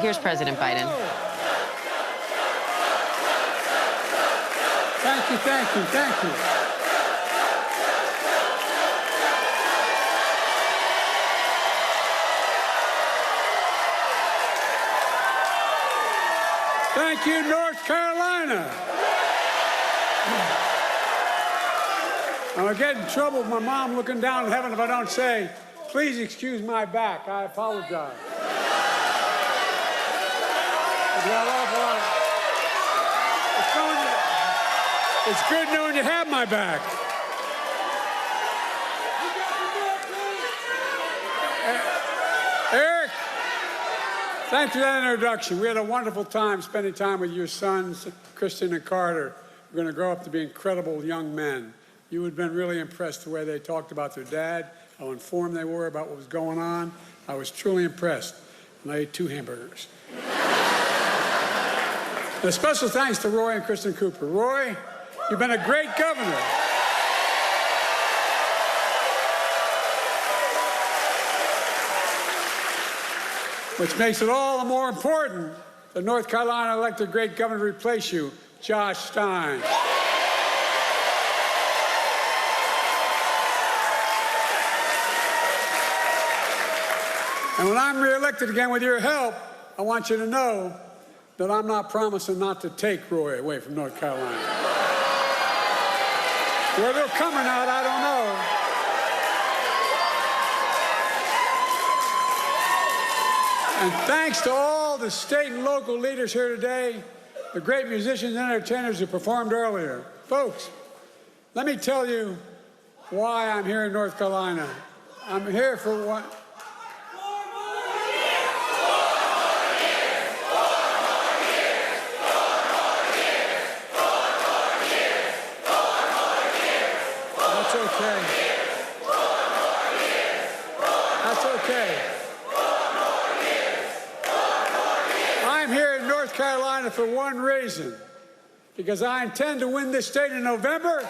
Here's President Biden. Thank you, thank you, thank you. Thank you, North Carolina. I'm going to get in trouble with my mom looking down in heaven if I don't say, please excuse my back. I apologize. It's good knowing you have my back. Eric, thanks for that introduction. We had a wonderful time spending time with your sons, Christian and Carter. We're going to grow up to be incredible young men. You would have been really impressed the way they talked about their dad, how informed they were about what was going on. I was truly impressed, and I ate 2 hamburgers. And a special thanks to Roy and Kristen Cooper. Roy, you've been a great governor. Which makes it all the more important that North Carolina elected a great governor to replace you, Josh Stein. And when I'm reelected again with your help, I want you to know that I'm not promising not to take Roy away from North Carolina. Whether it'll come or not, I don't know. And thanks to all the state and local leaders here today, the great musicians and entertainers who performed earlier. Folks, let me tell you why I'm here in North Carolina. I'm here for one. That's okay. That's okay. I'm here in North Carolina for one reason, because I intend to win this state in November. Are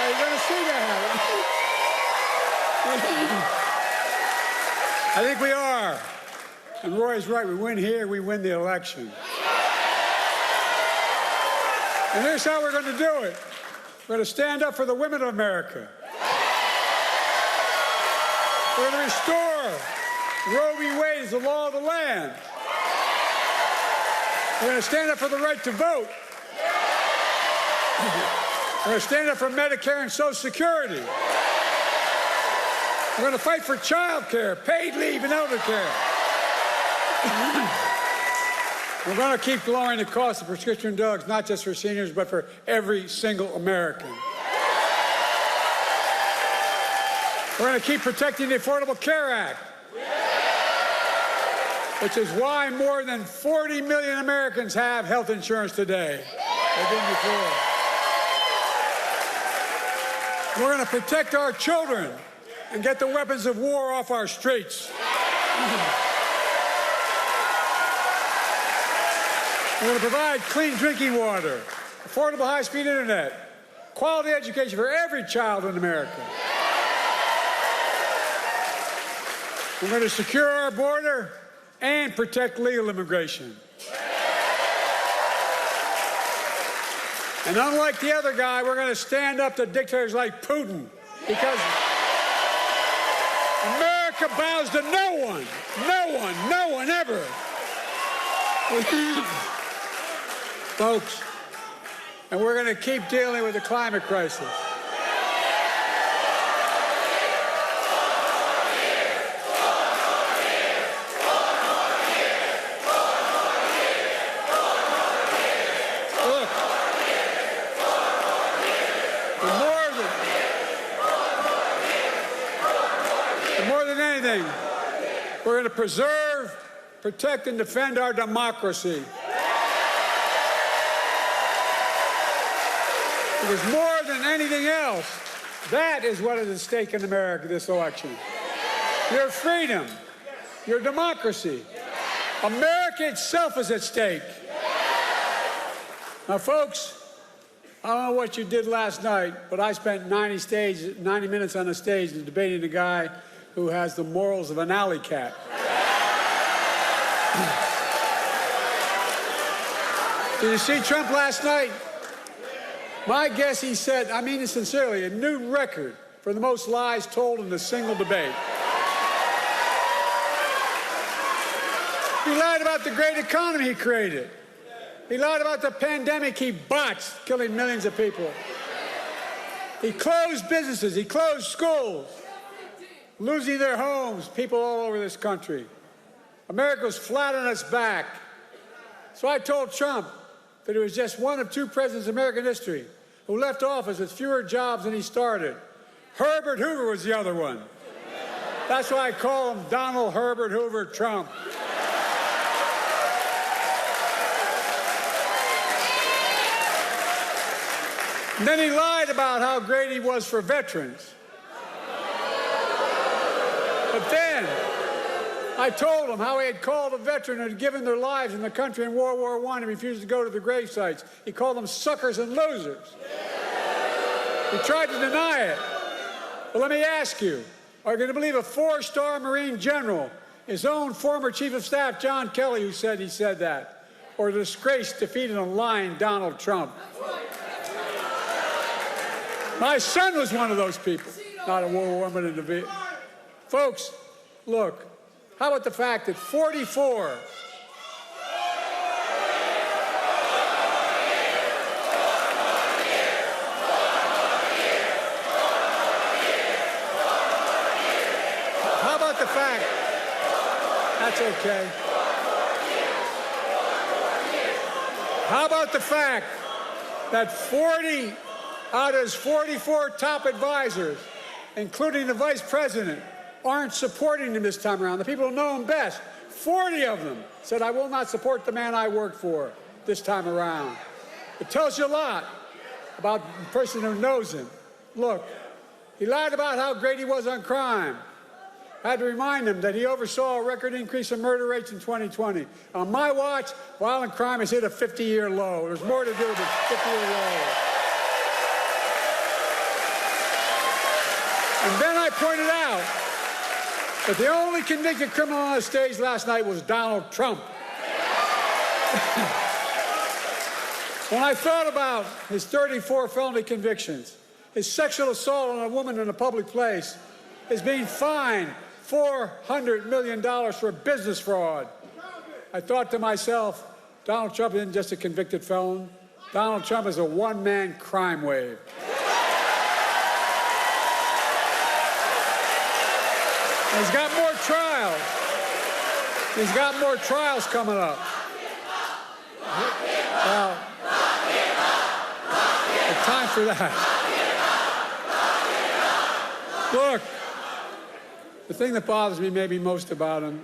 you going to see that? I think we are. And Roy's right. We win here, we win the election. And here's how we're going to do it. We're going to stand up for the women of America. We're going to restore Roe v. Wade as the law of the land. We're going to stand up for the right to vote. We're going to stand up for Medicare and Social Security. We're going to fight for child care, paid leave, and elder care. We're going to keep lowering the cost of prescription drugs, not just for seniors, but for every single American. We're going to keep protecting the Affordable Care Act, which is why more than 40 million Americans have health insurance today. They didn't before. We're going to protect our children and get the weapons of war off our streets. We're going to provide clean drinking water, affordable high-speed internet, quality education for every child in America. We're going to secure our border and protect legal immigration. And unlike the other guy, we're going to stand up to dictators like Putin, because America bows to no one, no one ever. Folks, and we're going to keep dealing with the climate crisis. Look, more than anything, we're going to preserve, protect, and defend our democracy. Because more than anything else, that is what is at stake in America this election. Your freedom, your democracy. America itself is at stake. Now, folks, I don't know what you did last night, but I spent 90 minutes on the stage debating a guy who has the morals of an alley cat. Did you see Trump last night? My guess, he set, I mean it sincerely, a new record for the most lies told in a single debate. He lied about the great economy he created. He lied about the pandemic he botched, killing millions of people. He closed businesses, he closed schools, losing their homes, people all over this country. America was flat on its back. So I told Trump that he was just one of two presidents in American history who left office with fewer jobs than he started. Herbert Hoover was the other one. That's why I call him Donald Herbert Hoover Trump. And then he lied about how great he was for veterans. But then I told him how he had called a veteran who had given their lives in the country in World War I and refused to go to the grave sites. He called them suckers and losers. He tried to deny it. But let me ask you, are you going to believe a four-star Marine general, his own former Chief of Staff, John Kelly, who said he said that? Or a disgraced, defeated, and lying Donald Trump? My son was one of those people. Not a World War I, but in the... Folks, look. How about the fact that 44 How about the fact that's okay. How about the fact that 40 out of his 44 top advisors, including the vice president, aren't supporting him this time around. The people who know him best, 40 of them said, I will not support the man I work for this time around. It tells you a lot about the person who knows him. Look, he lied about how great he was on crime. I had to remind him that he oversaw a record increase in murder rates in 2020. On my watch, violent crime has hit a 50-year low. There's more to do with a 50-year low. And then I pointed out but the only convicted criminal on the stage last night was Donald Trump. When I thought about his 34 felony convictions, his sexual assault on a woman in a public place, his being fined $400 million for business fraud, I thought to myself, Donald Trump isn't just a convicted felon. Donald Trump is a one-man crime wave. He's got more trials. He's got more trials coming up. Well, time for that. Look, the thing that bothers me maybe most about him,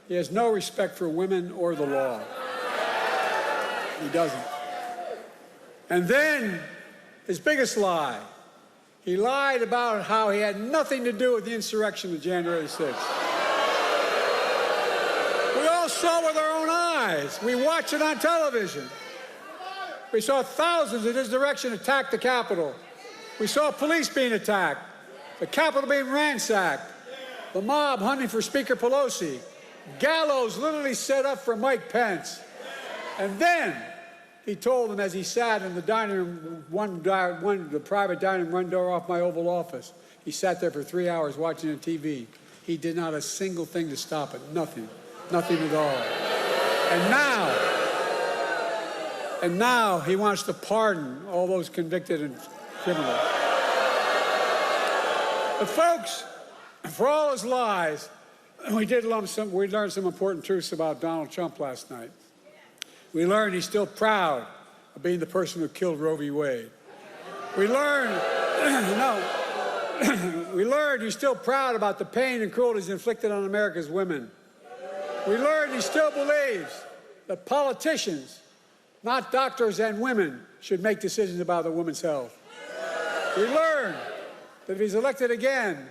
he has no respect for women or the law. He doesn't. And then, his biggest lie, he lied about how he had nothing to do with the insurrection of January 6th. We all saw with our own eyes. We watched it on television. We saw thousands in his direction attack the Capitol. We saw police being attacked, the Capitol being ransacked, the mob hunting for Speaker Pelosi, gallows literally set up for Mike Pence. And then he told them as he sat in the dining room, the private dining room, one door off my Oval Office. He sat there for 3 hours watching the TV. He did not a single thing to stop it. Nothing. Nothing at all. And now he wants to pardon all those convicted and criminals. But folks, for all his lies, we learned some important truths about Donald Trump last night. We learned he's still proud of being the person who killed Roe v. Wade. We learned he's still proud about the pain and cruelties inflicted on America's women. We learned he still believes that politicians, not doctors and women, should make decisions about the woman's health. We learned that if he's elected again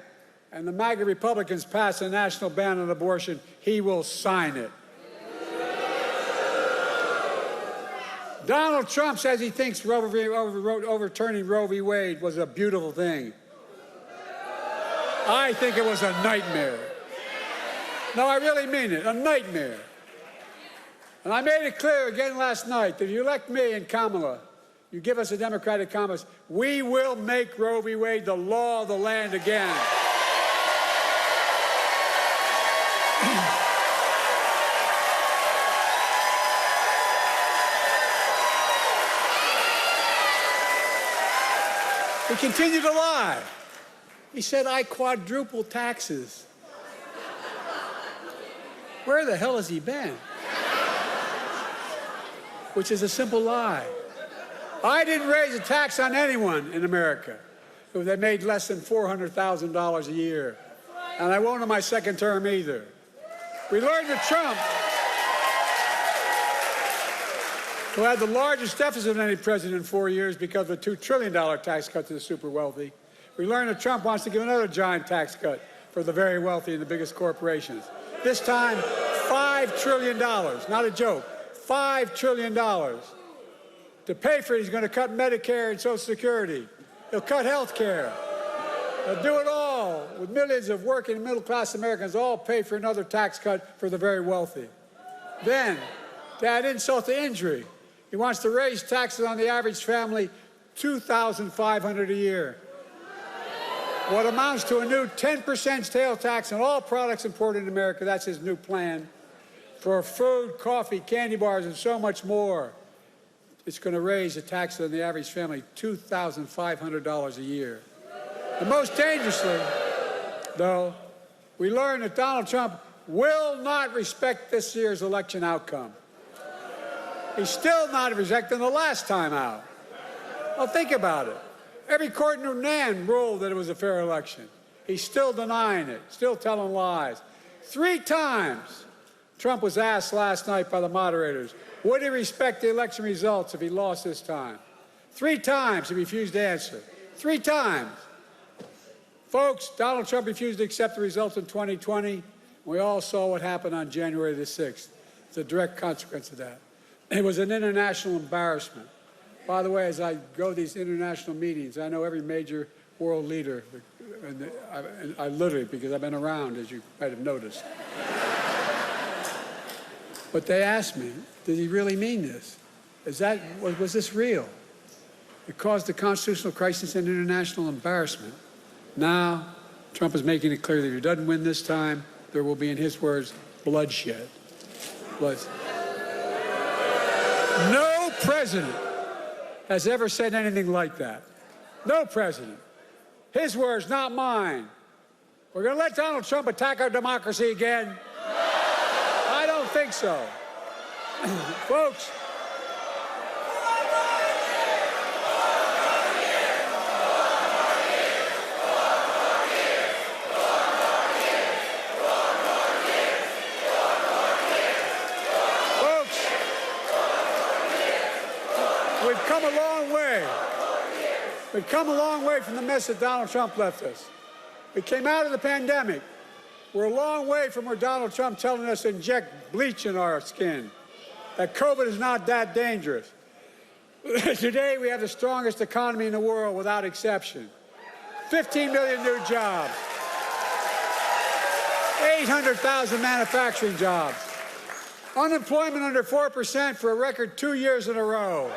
and the MAGA Republicans pass a national ban on abortion, he will sign it. Donald Trump says he thinks overturning Roe v. Wade was a beautiful thing. I think it was a nightmare. No, I really mean it, a nightmare. And I made it clear again last night that if you elect me and Kamala, you give us a Democratic Congress, we will make Roe v. Wade the law of the land again. He continued to lie. He said, I quadruple taxes. Where the hell has he been? Which is a simple lie. I didn't raise a tax on anyone in America if they made less than $400,000 a year. And I won't in my second term either. We learned that Trump, who had the largest deficit of any president in 4 years because of a $2 trillion tax cut to the super wealthy, we learned that Trump wants to give another giant tax cut for the very wealthy and the biggest corporations. This time, $5 trillion, not a joke, $5 trillion. To pay for it, he's going to cut Medicare and Social Security. He'll cut health care. He'll do it all with millions of working and middle-class Americans all pay for another tax cut for the very wealthy. Then, to add insult to injury, he wants to raise taxes on the average family $2,500 a year. What amounts to a new 10% sales tax on all products imported in America. That's his new plan. For food, coffee, candy bars, and so much more. It's going to raise the taxes on the average family $2,500 a year. And most dangerously, though, we learned that Donald Trump will not respect this year's election outcome. He's still not respecting the last time out. Well, think about it. Every court in Iran ruled that it was a fair election. He's still denying it, still telling lies. 3 times Trump was asked last night by the moderators, would he respect the election results if he lost this time? 3 times he refused to answer. 3 times. Folks, Donald Trump refused to accept the results in 2020. We all saw what happened on January the 6th. It's a direct consequence of that. It was an international embarrassment. By the way, as I go to these international meetings, I know every major world leader, and I literally, because I've been around, as you might have noticed. But they asked me, did he really mean this? Was this real? It caused a constitutional crisis and international embarrassment. Now, Trump is making it clear that if he doesn't win this time, there will be, in his words, bloodshed. No president has ever said anything like that. No president. His words, not mine. We're going to let Donald Trump attack our democracy again? I don't think so. Folks, we've come a long way. We've come a long way from the mess that Donald Trump left us. We came out of the pandemic. We're a long way from where Donald Trump telling us to inject bleach in our skin, that COVID is not that dangerous. Today, we have the strongest economy in the world without exception. 15 million new jobs, 800,000 manufacturing jobs, unemployment under 4% for a record 2 years in a row.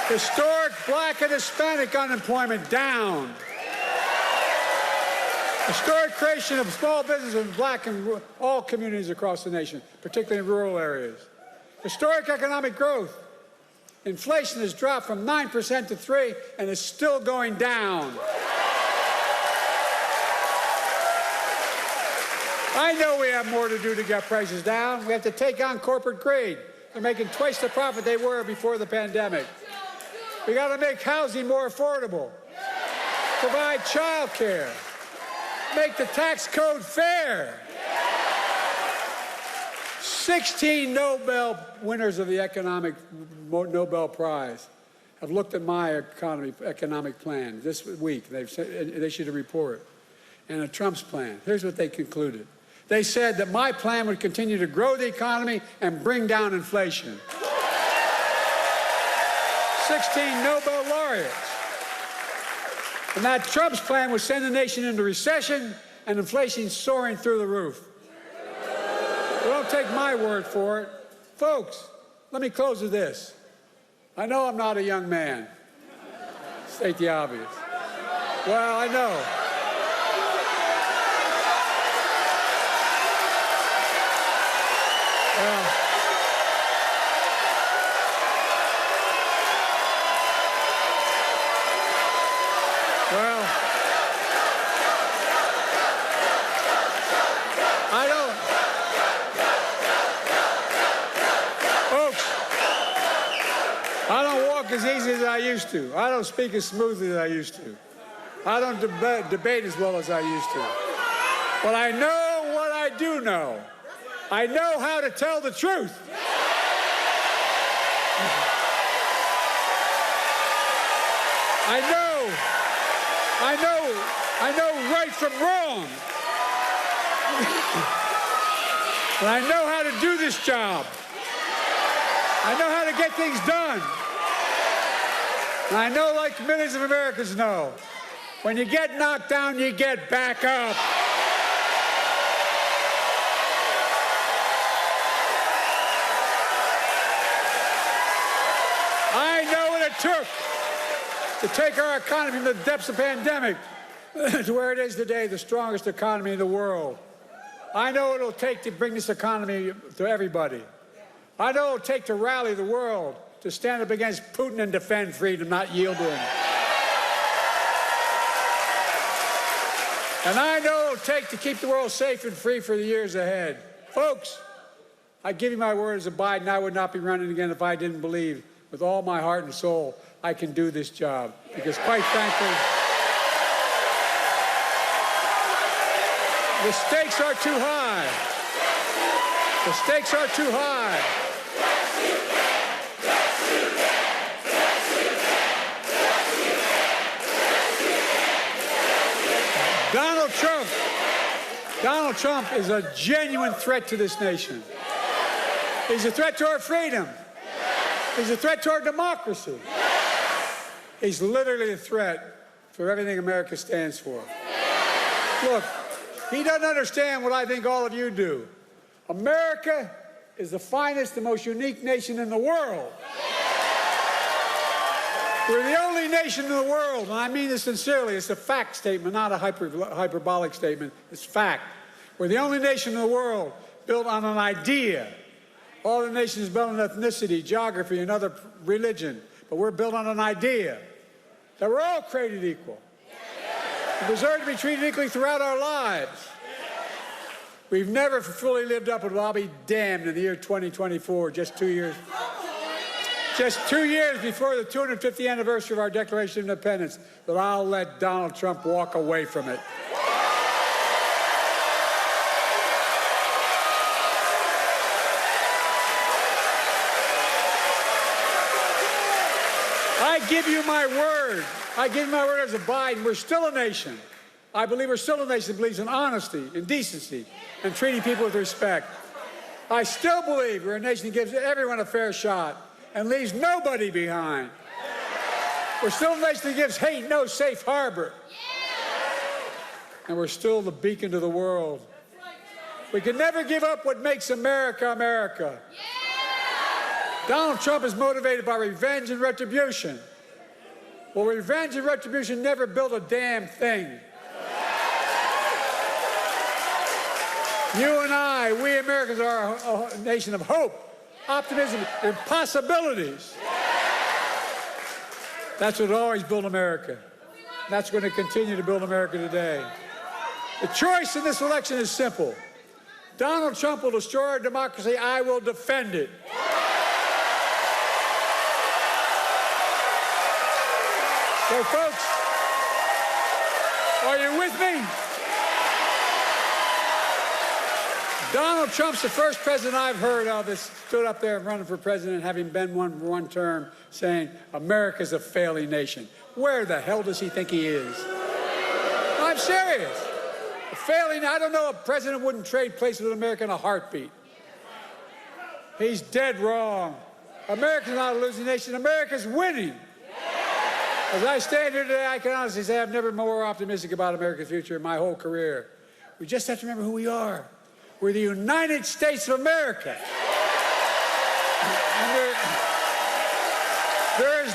Historic Black and Hispanic unemployment down. Historic creation of small business in Black and all communities across the nation, particularly in rural areas. Historic economic growth. Inflation has dropped from 9% to 3% and is still going down. I know we have more to do to get prices down. We have to take on corporate greed. They're making twice the profit they were before the pandemic. We got to make housing more affordable, provide child care, make the tax code fair. 16 Nobel winners of the economic Nobel Prize have looked at my economic plan this week. They've issued a report. And a Trump's plan. Here's what they concluded. They said that my plan would continue to grow the economy and bring down inflation. 16 Nobel laureates. And that Trump's plan would send the nation into recession and inflation soaring through the roof. Don't take my word for it. Folks, let me close with this. I know I'm not a young man. State the obvious. Well, I know. Well, I don't. Folks, I don't walk as easy as I used to. I don't speak as smoothly as I used to. I don't debate as well as I used to. But I know what I do know. I know how to tell the truth. I know right from wrong. And I know how to do this job. I know how to get things done. And I know, like millions of Americans know, when you get knocked down, you get back up. I know what it took to take our economy from the depths of the pandemic to where it is today, the strongest economy in the world. I know what it'll take to bring this economy to everybody. I know what it'll take to rally the world, to stand up against Putin and defend freedom, not yield to him. And I know what it'll take to keep the world safe and free for the years ahead. Folks, I give you my word as a Biden, I would not be running again if I didn't believe with all my heart and soul I can do this job. Because quite frankly, the stakes are too high. The stakes are too high. Donald Trump is a genuine threat to this nation. He's a threat to our freedom. He's a threat to our democracy. He's literally a threat for everything America stands for. Look, he doesn't understand what I think all of you do. America is the finest, the most unique nation in the world. We're the only nation in the world, and I mean this sincerely. It's a fact statement, not a hyperbolic statement. It's fact. We're the only nation in the world built on an idea. All the nations built on ethnicity, geography, and other religion. But we're built on an idea that we're all created equal. We deserve to be treated equally throughout our lives. We've never fully lived up to it. I'll be damned in the year 2024, just 2 years before the 250th anniversary of our Declaration of Independence, that I'll let Donald Trump walk away from it. I give you my word. I give you my word as a Biden. We're still a nation. I believe we're still a nation that believes in honesty and decency and treating people with respect. I still believe we're a nation that gives everyone a fair shot and leaves nobody behind. We're still a nation that gives hate no safe harbor. And we're still the beacon to the world. We can never give up what makes America, America. Donald Trump is motivated by revenge and retribution. Well, revenge and retribution never built a damn thing. You and I, we Americans are a nation of hope, optimism, and possibilities. That's what always built America. That's going to continue to build America today. The choice in this election is simple. Donald Trump will destroy our democracy. I will defend it. So, folks, are you with me? Donald Trump's the first president I've heard of that stood up there running for president, having been one for one term, saying America's a failing nation. Where the hell does he think he is? I'm serious. A failing, I don't know, a president wouldn't trade places with America in a heartbeat. He's dead wrong. America's not a losing nation. America's winning. As I stand here today, I can honestly say I've never been more optimistic about America's future in my whole career. We just have to remember who we are. We're the United States of America. And there is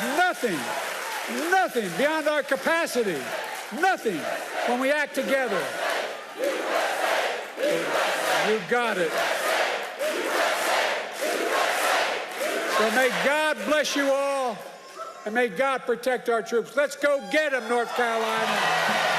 nothing beyond our capacity, nothing when we act together. You got it. So may God bless you all, and may God protect our troops. Let's go get them, North Carolina.